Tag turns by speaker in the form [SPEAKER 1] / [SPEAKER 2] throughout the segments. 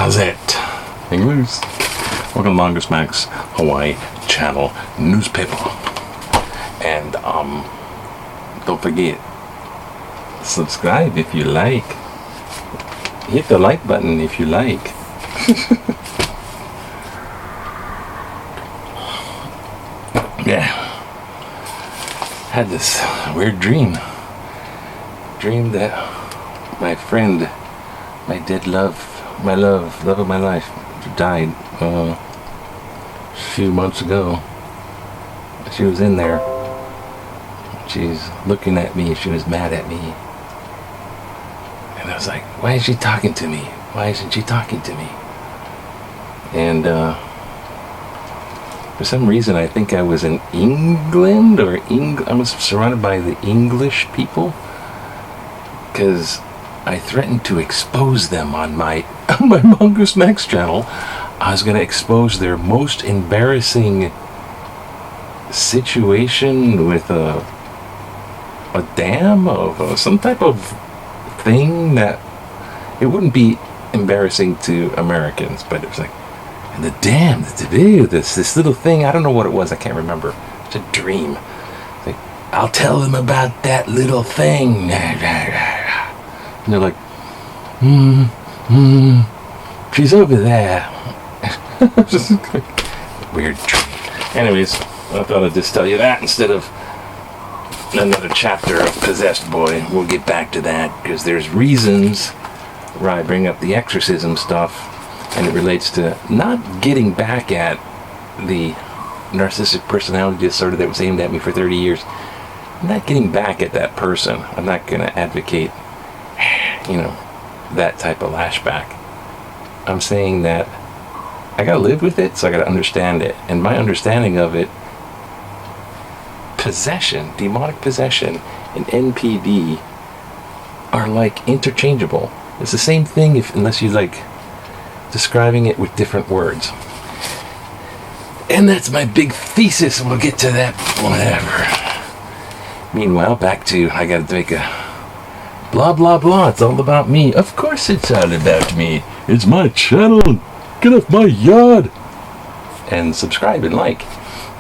[SPEAKER 1] How's it? Hang loose. Welcome to Mongoose Mac's Hawaii Channel newspaper. And don't forget, subscribe if you like. Hit the like button if you like. Yeah. Had this weird dream. Dreamed that my friend, my dead love, my love of my life, died a few months ago. She was in there. She's looking at me. She was mad at me. And I was like, why is she talking to me? Why isn't she talking to me? And for some reason, I think I was in England, I was surrounded by the English people, because I threatened to expose them on my Mongoose Mac's channel. I was going to expose their most embarrassing situation with a dam of some type of thing that it wouldn't be embarrassing to Americans, but it was like, and the dam, this little thing, I don't know what it was, I can't remember. It's a dream. Like, I'll tell them about that little thing. And they're like, she's over there. Just like, weird dream. Anyways, I thought I'd just tell you that instead of another chapter of Possessed Boy. We'll get back to that, because there's reasons where I bring up the exorcism stuff, and it relates to not getting back at the narcissistic personality disorder that was aimed at me for 30 years. I'm not getting back at that person. I'm not going to advocate, that type of lashback. I'm saying that I got to live with it, so I got to understand it. And my understanding of it, possession, demonic possession, and NPD are like interchangeable. It's the same thing unless you like describing it with different words. And that's my big thesis. We'll get to that whatever. Meanwhile, back to, I gotta make a blah blah blah. It's all about me. Of course it's all about me. It's my channel. Get off my yard. And subscribe and like,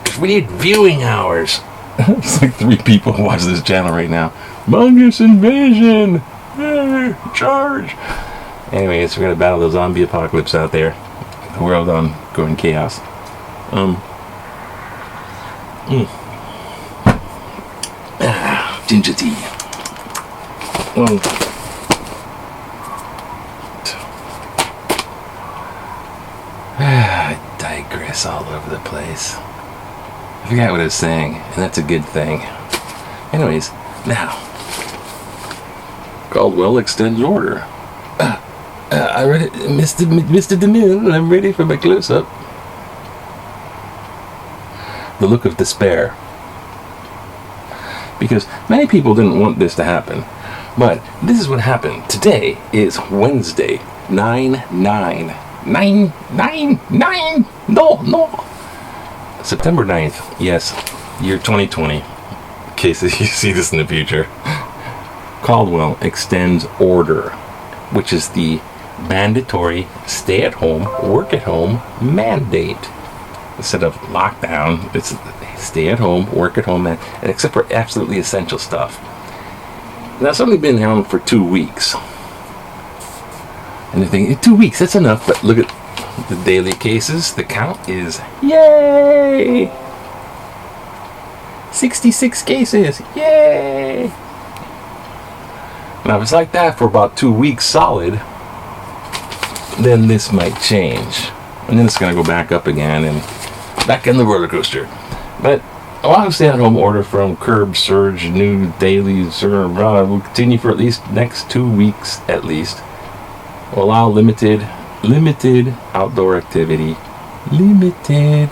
[SPEAKER 1] because we need viewing hours. It's like 3 people who watch this channel right now. Mongoose invasion. Charge. Anyways, we're gonna battle the zombie apocalypse out there. The world on going chaos. Ginger tea. I digress all over the place. I forgot what I was saying, and that's a good thing. Anyways, now Caldwell extends order. I read it, Mr. DeMille, I'm ready for my close-up. The look of despair. Because many people didn't want this to happen. But this is what happened. Today is Wednesday, 9/9. 9/9. No. September 9th. Yes, year 2020. In case you see this in the future. Caldwell extends order, which is the mandatory stay-at-home, work-at-home mandate. Instead of lockdown, it's stay-at-home, work-at-home, and except for absolutely essential stuff. And that's only been around for 2 weeks. And you think, 2 weeks, that's enough, but look at the daily cases. The count is, yay! 66 cases, yay! Now, if it's like that for about 2 weeks solid, then this might change. And then it's going to go back up again and back in the roller coaster. But Oahu stay-at-home order from curb surge, new daily surge, will continue for at least next 2 weeks at least. Will allow limited outdoor activity. Limited.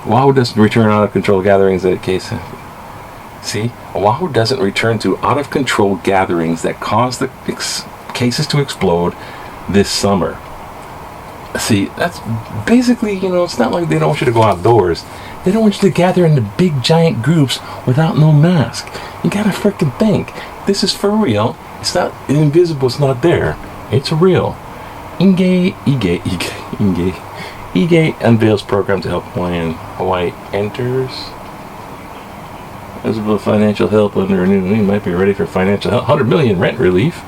[SPEAKER 1] Oahu doesn't return out of control gatherings at case. See, Oahu doesn't return to out-of-control gatherings that cause the cases to explode this summer. See, that's basically, it's not like they don't want you to go outdoors. They don't want you to gather in the big giant groups without no mask. You gotta frickin' think. This is for real. It's not invisible, it's not there. It's real. Igate unveils program to help Hawaii enters. Eligible financial help under a new. You might be ready for financial help. 100 million rent relief.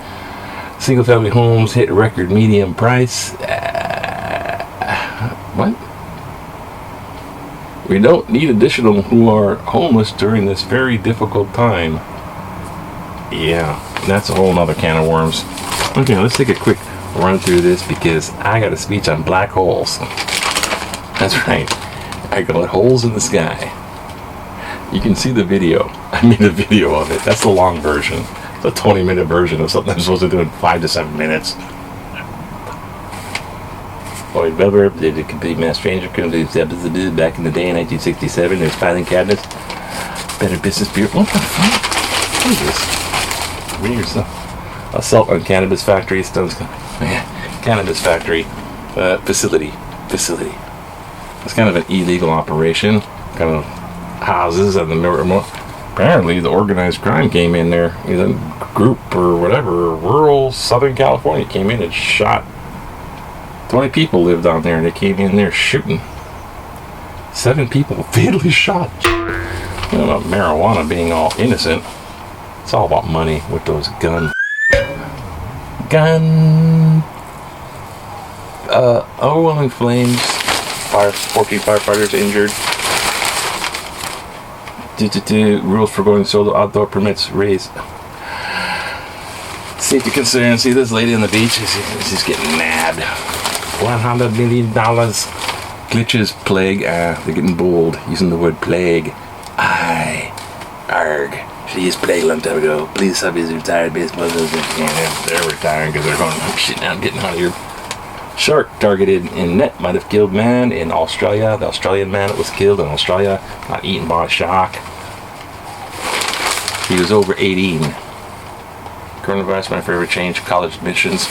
[SPEAKER 1] Single-family homes hit record median price. What? We don't need additional who are homeless during this very difficult time. Yeah, that's a whole nother can of worms. Okay, let's take a quick run through this because I got a speech on black holes. That's right. I got holes in the sky. You can see the video. I made a video of it. That's the long version. The 20-minute version of something I'm supposed to do in 5 to 7 minutes. Lloyd Webber did a complete mass stranger back in the day in 1967. There's filing cabinets. Better Business Bureau. What the fuck? What is this? Weird stuff. Assault on cannabis factory. Cannabis factory facility. It's kind of an illegal operation. Kind of houses and the apparently the organized crime came in there. The group or whatever, rural Southern California came in and shot 20 people lived down there, and they came in there shooting 7 people fatally shot. You know about marijuana being all innocent. It's all about money with those gun overwhelming flames, 14 firefighters injured. Rules for going solo outdoor permits raised. Safety concerns. See this lady on the beach? She's getting mad. $100 million. Glitches, plague. They're getting bold using the word plague. Arg. She is plague a long time ago. Police officers retired baseball. They're retiring because they're going, shit, now I'm getting out of here. Shark targeted in net might have killed man in Australia. The Australian man that was killed in Australia got eaten by a shark. He was over 18. Coronavirus might forever change college admissions.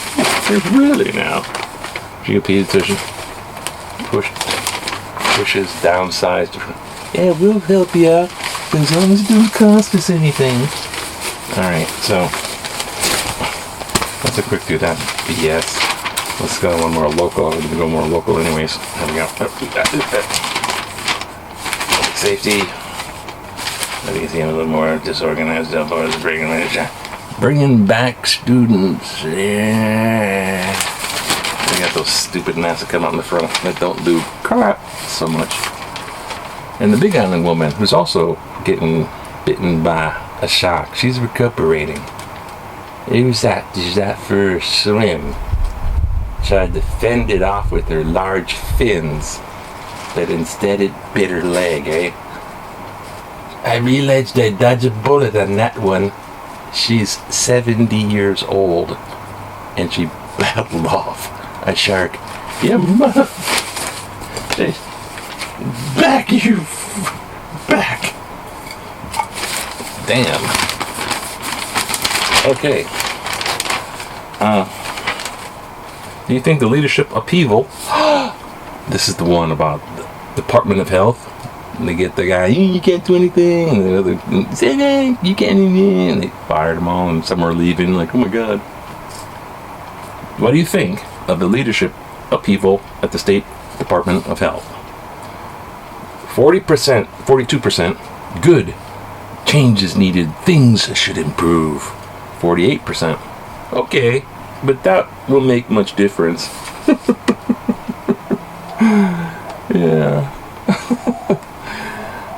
[SPEAKER 1] Really now? GOP decision pushes downsized. Yeah, we'll help you out as long as it doesn't cost us anything. Alright, so that's a quick do that BS. Let's go one more local. I'm going to go more local anyways. There we go. Safety. I think it's a little more disorganized. Bringing back students. Yeah. We got those stupid NASA come out in the front that don't do crap so much. And the Big Island woman who's also getting bitten by a shark. She's recuperating. Use that for a swim. Tried to fend it off with her large fins, but instead it bit her leg, eh? I realized I dodged a bullet on that one. She's 70 years old, and she battled off a shark. Yeah, mother... Back, you... Back! Damn. Okay. Do you think the leadership upheaval... This is the one about the Department of Health. And they get the guy, you can't do anything. And the other, say that, you can't do anything. And they fired them all, and some are leaving. Like, oh my God. What do you think of the leadership upheaval at the State Department of Health? 40%, 42%, good. Change is needed. Things should improve. 48%, okay. But that will make much difference. Yeah.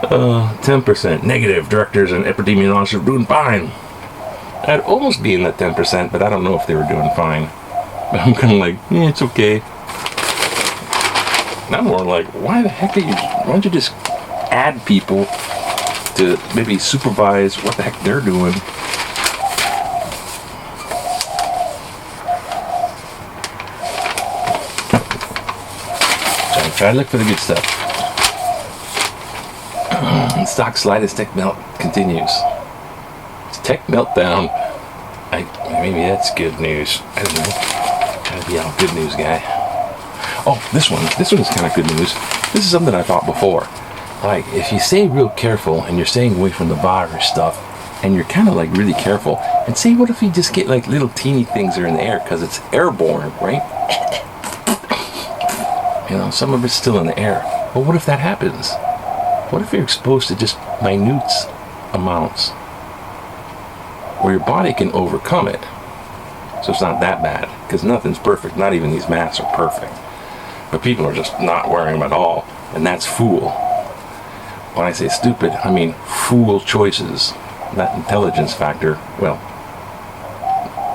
[SPEAKER 1] 10% negative. Directors and epidemiologists are doing fine. I'd almost be in that 10%, but I don't know if they were doing fine. But I'm kind of like, yeah, it's okay. And I'm more like, why the heck why don't you just add people to maybe supervise what the heck they're doing? Try to look for the good stuff. Stock slide as tech melt continues. It's tech meltdown. Maybe that's good news. I don't know. Trying to be all good news guy. Oh, this one is kind of good news. This is something I thought before. Like, if you stay real careful and you're staying away from the virus stuff, and you're kind of like really careful, And see, what if you just get like little teeny things that are in the air because it's airborne, right? Some of it's still in the air. But what if that happens? What if you're exposed to just minute amounts where your body can overcome it? So it's not that bad, because nothing's perfect. Not even these masks are perfect. But people are just not wearing them at all, and that's fool. When I say stupid, I mean fool choices. That intelligence factor, well,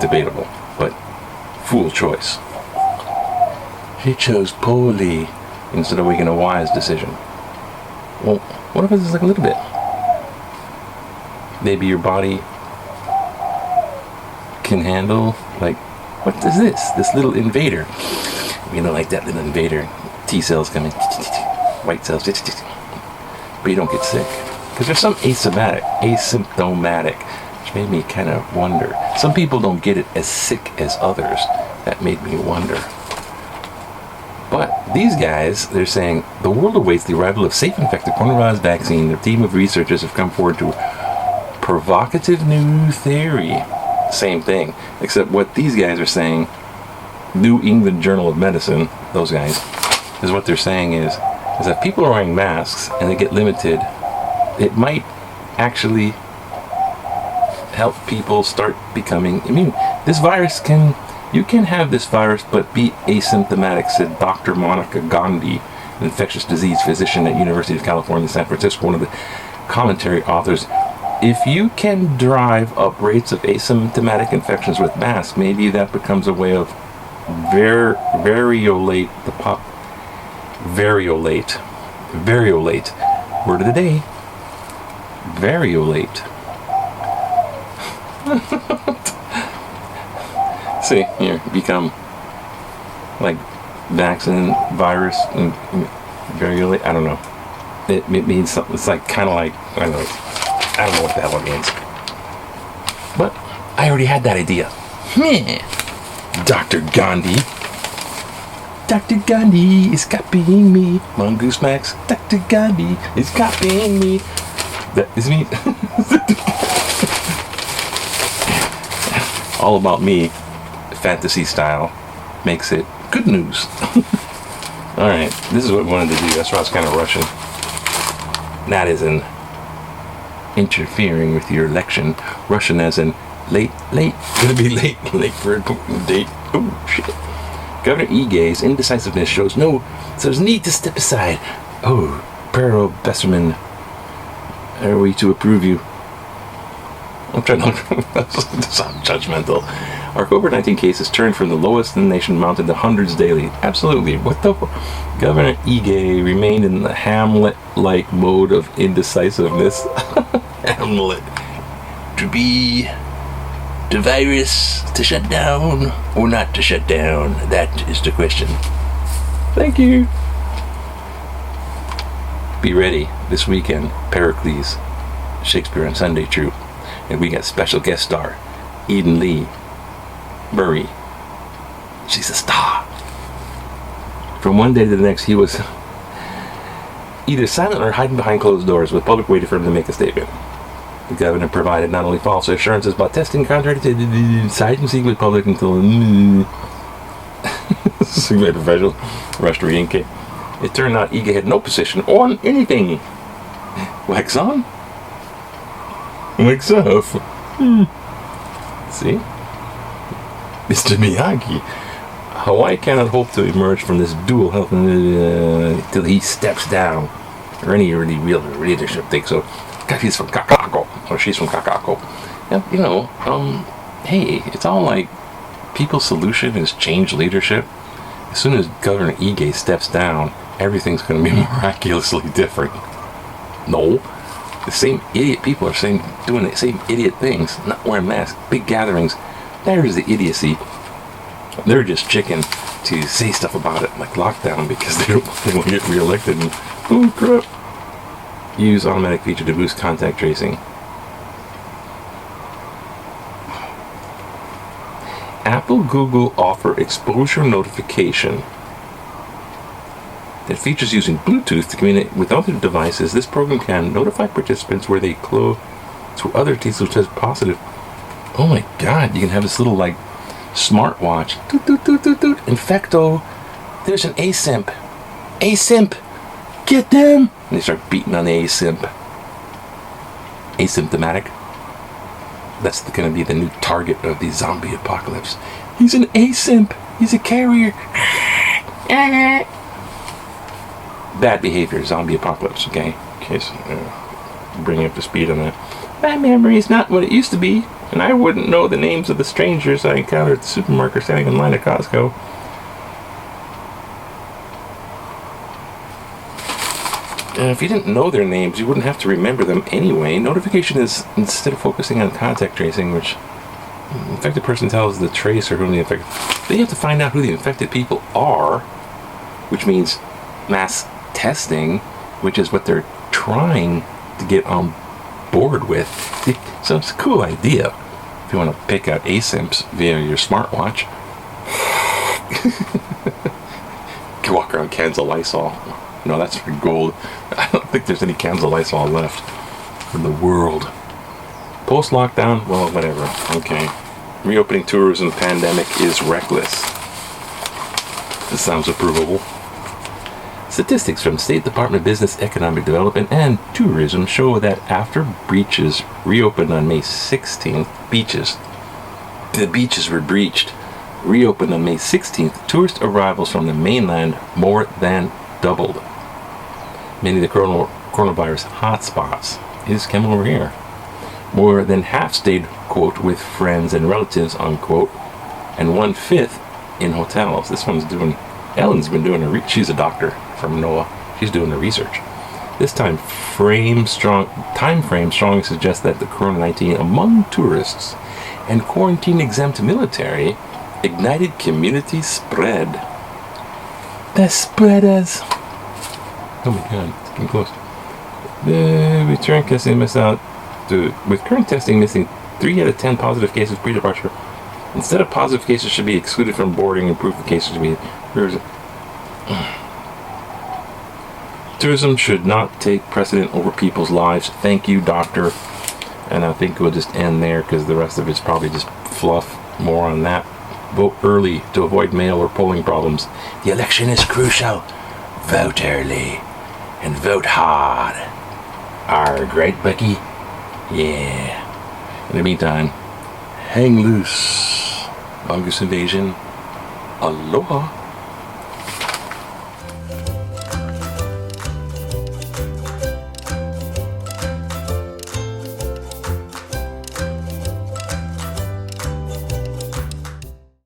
[SPEAKER 1] debatable, but fool choice. He chose poorly instead of making a wise decision. Well, what if it's like a little bit? Maybe your body can handle, like, what is this? This little invader. Like that little invader. T cells coming, white cells, but you don't get sick. Because there's some asymptomatic, which made me kind of wonder. Some people don't get it as sick as others. That made me wonder. But these guys, they're saying, the world awaits the arrival of safe and effective coronavirus vaccine. A team of researchers have come forward to a provocative new theory. Same thing, except what these guys are saying, New England Journal of Medicine, those guys, is what they're saying is that people are wearing masks and they get limited. It might actually help people start becoming immune. This virus you can have this virus but be asymptomatic, said Dr. Monica Gandhi, an infectious disease physician at University of California, San Francisco, one of the commentary authors. If you can drive up rates of asymptomatic infections with masks, maybe that becomes a way of variolate word of the day. Variolate. See, here, become like vaccine, virus, and variolate. I don't know. It means something. It's like kind of like, I don't know what the hell it means. But I already had that idea. Dr. Gandhi. Dr. Gandhi is copying me. Mongoose Max. Dr. Gandhi is copying me. That is me. All about me, fantasy style, makes it good news. Alright, this is what we wanted to do. That's why I was kind of rushing. That is in interfering with your election. Russian as in late. Gonna be late for a important date. Oh, shit. Governor Ige's indecisiveness shows need to step aside. Oh, Pero Besserman, are we to approve you? I'm trying not to sound judgmental. Our COVID-19 cases turned from the lowest in the nation, mounted to hundreds daily. Absolutely. What the Governor Ige remained in the Hamlet-like mode of indecisiveness. Hamlet. To be the virus to shut down or not to shut down? That is the question. Thank you. Be ready this weekend, Pericles, Shakespeare on Sunday troupe. And we got special guest star, Eden Lee Murray. She's a star. From one day to the next, he was either silent or hiding behind closed doors, with public waiting for him to make a statement. The governor provided not only false assurances about testing contracted to side and seek with public until Sigma professional rushed to re-ink it. It turned out Ige had no position on anything. Wax on? Wax off. See? Mr. Miyagi. Hawaii cannot hope to emerge from this dual health until he steps down, or any really real leadership thing. So, he's from Kakako, or she's from Kakako. And, hey, it's all like people's solution is change leadership. As soon as Governor Ige steps down, everything's going to be miraculously different. No. The same idiot people are doing the same idiot things, not wearing masks, big gatherings. There's the idiocy. They're just chicken to say stuff about it, like lockdown, because they want to get reelected. And, oh crap. Use automatic feature to boost contact tracing. Apple, Google offer exposure notification that features using Bluetooth to communicate with other devices. This program can notify participants where they close to other teams who test positive Oh my God, you can have this little like smartwatch. Doot, doot, doot, doot, doot. Infecto, there's an asimp. Asimp, get them! And they start beating on the asimp. Asymptomatic. That's going to be the new target of the zombie apocalypse. He's an asimp. He's a carrier. Bad behavior, zombie apocalypse, okay? Okay, so bring you up to speed on that. My memory is not what it used to be, and I wouldn't know the names of the strangers I encountered at the supermarket standing in line at Costco. And if you didn't know their names, you wouldn't have to remember them anyway. Notification is, instead of focusing on contact tracing, which the infected person tells the tracer who the infected, they have to find out who the infected people are, which means mass testing, which is what they're trying to get on board with. So it's a cool idea if you want to pick out asimps via your smartwatch. You can walk around cans of Lysol. No, that's for gold. I don't think there's any cans of Lysol left in the world. Post-lockdown, well, whatever. Okay. Reopening tourism pandemic is reckless. This sounds approvable. Statistics from State Department of Business, Economic Development, and Tourism show that after beaches reopened on May 16th, the beaches were breached. Reopened on May 16th, tourist arrivals from the mainland more than doubled. Many of the coronavirus hotspots is come over here. More than half stayed, quote, with friends and relatives, unquote, and 1/5 in hotels. This one's doing, Ellen's been doing she's a doctor from NOAA. She's doing the research. This time frame strongly suggests that the Corona-19 among tourists and quarantine-exempt military ignited community spread. The spreaders. Oh my God, it's getting close. The return testing missed out. With current testing missing 3 out of 10 positive cases pre-departure, instead of positive cases should be excluded from boarding and proof of cases should be. Where is it? Tourism should not take precedent over people's lives. Thank you, doctor. And I think we'll just end there because the rest of it's probably just fluff. More on that. Vote early to avoid mail or polling problems. The election is crucial. Vote early and vote hard. Great, Becky. Yeah. In the meantime, hang loose. August invasion. Aloha.